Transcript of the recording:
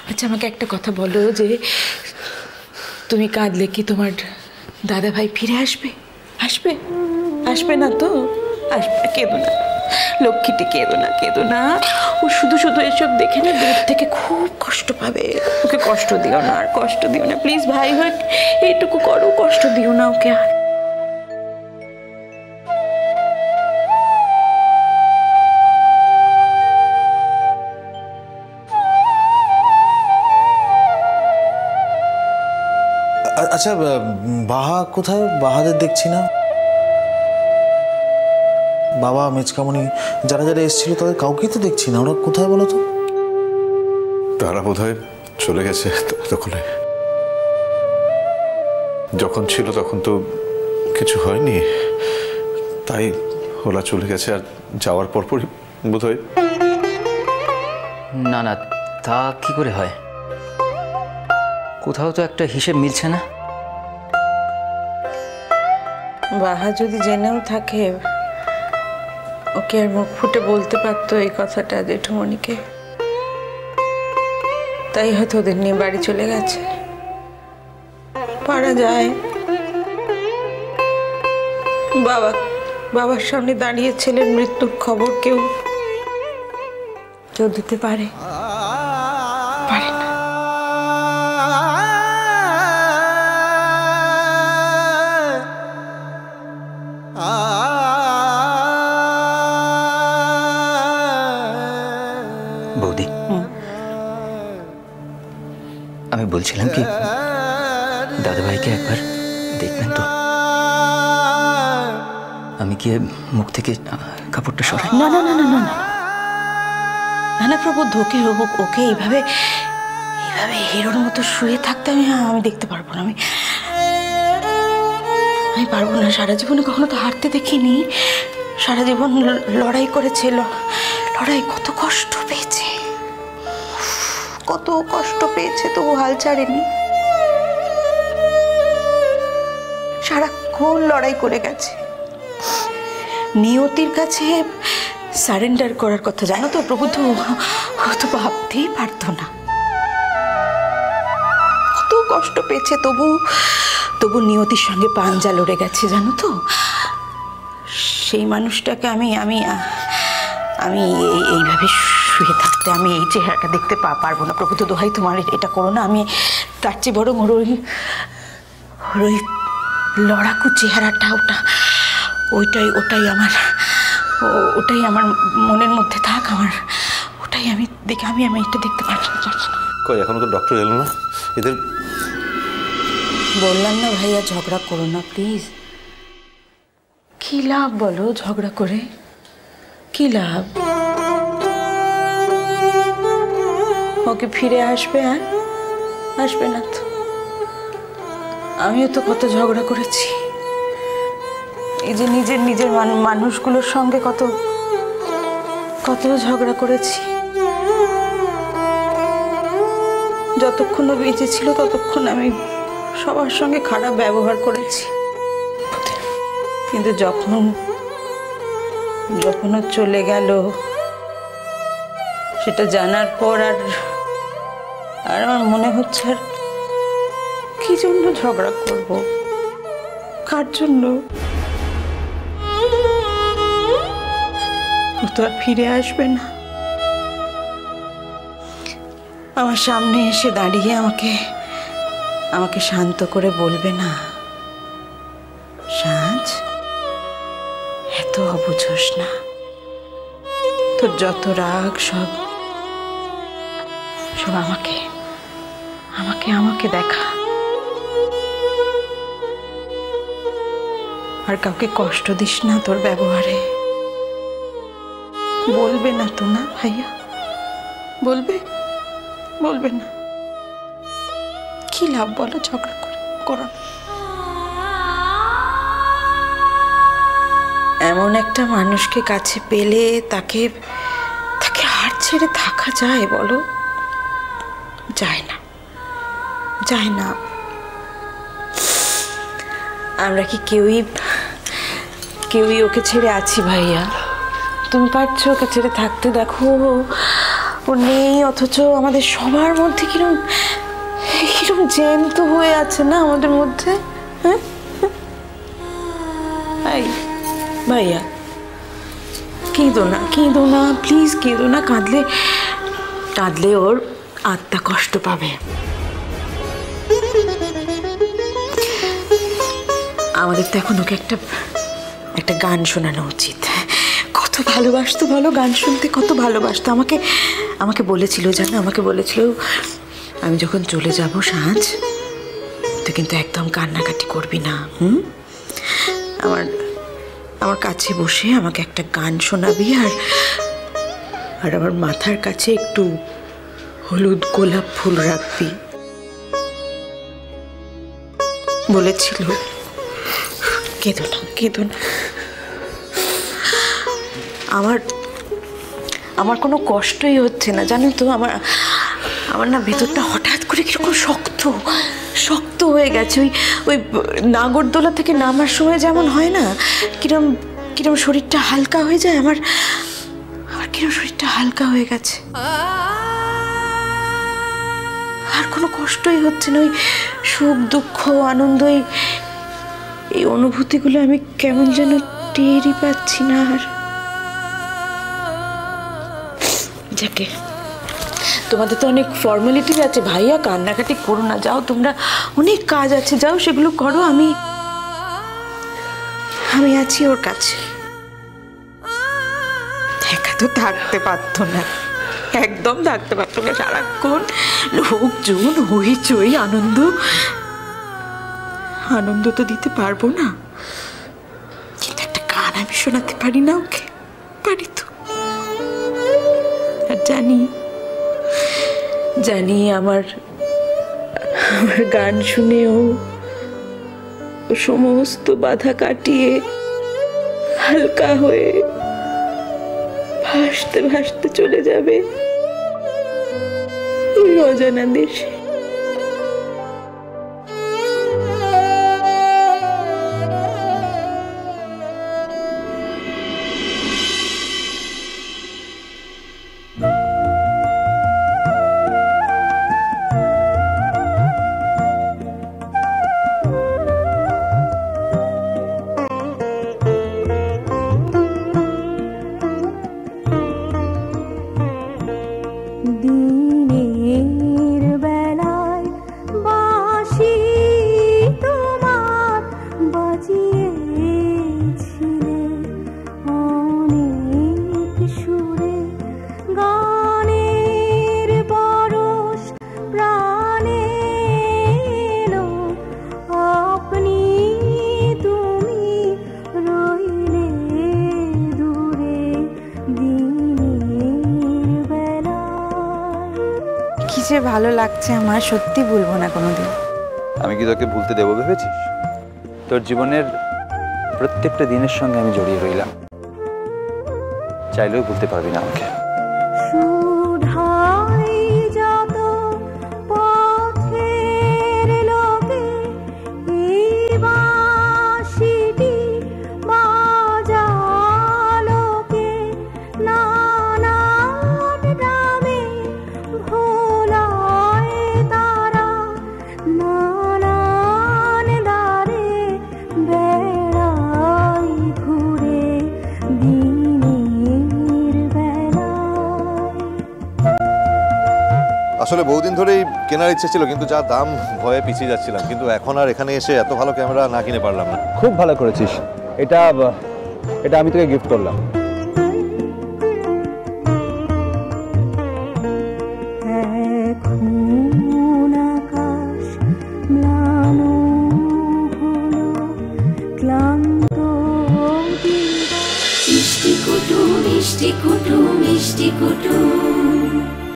আচ্ছা আমাকে একটা কথা বলো, যে তুমি কাঁদলে কি তোমার দাদা ভাই ফিরে আসবে? আসবে? আসবে না তো? আসবে না, কেঁদো না লক্ষ্মীটি, কেঁদো না, কেঁদো না। ও শুধু শুধু এসব দেখে না দূর থেকে খুব কষ্ট পাবে। ওকে কষ্ট দিও না, আর কষ্ট দিও না প্লিজ। ভাই ভাই এইটুকু করো, কষ্ট দিও না ওকে আর। আচ্ছা বাহা কোথায়? বাহাদের দেখছি না। বাবা, মেজকামণি যারা যারা এসেছিল তাদের কাউকেই তো দেখছি না। ওরা কোথায় বলো তো? তারা বোধহয় চলে গেছে ততক্ষণে। যখন ছিল তখন তো কিছু হয়নি, তাই ওরা চলে গেছে। আর যাওয়ার পরপরই বোধহয়। না না, তা কি করে হয়? কোথাও তো একটা হিসেব মিলছে না। বাহা যদি জেনেও থাকে, ওকে আর মুখ ফুটে বলতে পারতো এই কথাটা জেঠুমণিকে। তাই হয়তো ওদের নিয়ে বাড়ি চলে গেছে। পারা যায়। বাবার সামনে দাঁড়িয়ে ছেলের মৃত্যুর খবর কেউ দিতে পারে? পারে না। বৌদি, আমি বলছিলাম কি, দাদাভাইকে একবার দেখবেন তো? আমি গিয়ে মুখ থেকে কাপড়টা সরাই। না না না না না না না প্রবোধ, ওকে এইভাবে হিরোর মতো শুয়ে থাকতে আমি দেখতে পারবো না। আমি পারবো না। সারা জীবনে কখনো তো হারতে দেখিনি। সারা জীবন লড়াই করেছিল। লড়াই কত কষ্ট পেয়েছে, কত কষ্ট পেয়েছে, তবু হাল ছাড়েনি। সারাক্ষণ লড়াই করে গেছে। নিয়তির কাছে সারেন্ডার করার কথা জানো তো প্রভু, তো ভাবতেই পারতো না। কত কষ্ট পেয়েছে, তবু নিয়তির সঙ্গে পাঞ্জা লড়ে গেছে জানো তো। সেই মানুষটাকে আমি আমি আমি এইভাবে শুয়ে থাকতে, আমি এই চেহারাটা দেখতে পারবো না প্রভু। তো দোহাই তোমার, এটা করো না। আমি তার চেয়ে বরং ওই লড়াকু চেহারাটা, ওটাই আমার মনের মধ্যে থাক। ওটাই আমি দেখি। আমি এটা দেখতে পারছি না। কই এখনো তো ডক্টর এলো না? এদের বললাম না ভাইয়া, ঝগড়া করো না প্লিজ। কি লাভ বলো ঝগড়া করে? কি লাভ? ওকে ফিরে আসবে? আর আসবে না তো। আমিও তো কত ঝগড়া করেছি। এই যে নিজের মানুষগুলোর সঙ্গে কত ঝগড়া করেছি। যতক্ষণ ও বেঁচে ছিল ততক্ষণ আমি সবার সঙ্গে খারাপ ব্যবহার করেছি। কিন্তু যখন ও চলে গেল, সেটা জানার পর আর আমার মনে হচ্ছে, আর কি জন্য ঝগড়া করব? কার জন্য? ও তো আর ফিরে আসবে না। আমার সামনে এসে দাঁড়িয়ে আমাকে শান্ত করে বলবে না, সাজ এত অবুঝোস না, তোর যত রাগ সব আমাকে দেখা। আর কাউকে কষ্ট দিস না তোর ব্যবহারে। বলবে না তো? না ভাইয়া, বলবে না? কি লাভ বলো ঝগড়া করো? এমন একটা মানুষকে কাছে পেলে তাকে হার ছেড়ে থাকা যায় বলো? যায় না। আমরা কি কেউই ওকে ছেড়ে আছি ভাইয়া? তুমি পারছো ওকে ছেড়ে থাকতে? দেখো ও নেই, অথচ আমাদের সবার মধ্যে কিরম কিরম জ্যান্ত হয়ে আছে না আমাদের মধ্যে। হ্যাঁ ভাইয়া, কেঁদো না প্লিজ, কেঁদো না। কাঁদলে ওর আত্মা কষ্ট পাবে। আমাদের তো এখন ওকে একটা গান শোনানো উচিত। কত ভালোবাসতো বলো, গান শুনতে কত ভালোবাসতো। আমাকে বলেছিল জানো, আমি যখন চলে যাব সাঁঝ, তো কিন্তু একদম কান্নাকাটি করবি না। আমার কাছে বসে আমাকে একটা গান শোনাবি, আর আমার মাথার কাছে একটু হলুদ গোলাপ ফুল রাখবি বলেছিল। কেঁদো না। আমার কোনো কষ্টই হচ্ছে না জানো তো। আমার না ভেতরটা হঠাৎ করে কিরকম শক্ত হয়ে গেছে। ওই নাগরদোলা থেকে নামার সময় যেমন হয় না, কিরম শরীরটা হালকা হয়ে যায়, আমার কিরম শরীরটা হালকা হয়ে গেছে। আর কোনো কষ্টই হচ্ছে না। ওই সুখ দুঃখ আনন্দ এই অনুভূতিগুলো আমি কেমন যেন টেরই পাচ্ছি না। আর যাকে, তোমাদের তো অনেক ফর্মালিটিস আছে ভাইয়া, কান্নাকাটি করো না, যাও তোমরা, অনেক কাজ আছে, যাও সেগুলো করো। আমি আছি ওর কাছে। একা তো থাকতে পারতো না, একদম থাকতে পারতো না। সারাক্ষণ লোকজন, হইচই, আনন্দ তো দিতে পারবো না, কিন্তু একটা গান আমি শোনাতে পারি না ওকে? পারি তো। আর জানি আমার গান শুনে ও সমস্ত বাধা কাটিয়ে হালকা হয়ে ভাসতে ভাসতে চলে যাবে ওই অজানা দেশে। দিনের বেলায় বাঁশি তোমার বাজিয়েছিলে অনেক সুরে, গানের বরষ প্রাণে এলো, আপনি তুমি রইলে দূরে দিনের বেলায়। কি যে ভালো লাগছে আমার, সত্যি ভুলবো না কোনোদিন। আমি কি তোকে ভুলতে দেবো ভেবেছিস? তোর জীবনের প্রত্যেকটা দিনের সঙ্গে আমি জড়িয়ে রইলাম, চাইলেও ভুলতে পারবি না আমাকে। সুধাই যত পথের লোকে এই বাঁশিটি বাজালোকে, নানান গ্রামে ভোলায় তারা, নানান দ্বারে বেড়াই ঘুরে দিনের বেলায়। আসলে বহুদিন ধরেই কেনার ইচ্ছে ছিল, কিন্তু যা দাম ভয়ে পিছিয়ে যাচ্ছিলাম। কিন্তু এখন আর এখানে এসে এত ভালো ক্যামেরা না কিনে পারলাম না। খুব ভালো করেছিস। এটা আমি তোকে গিফট করলাম। এখন আকাশ ম্লান হলো, ক্লান্ত দিবা। মিষ্টি কুটু মিষ্টি কুটু মিষ্টি কুটু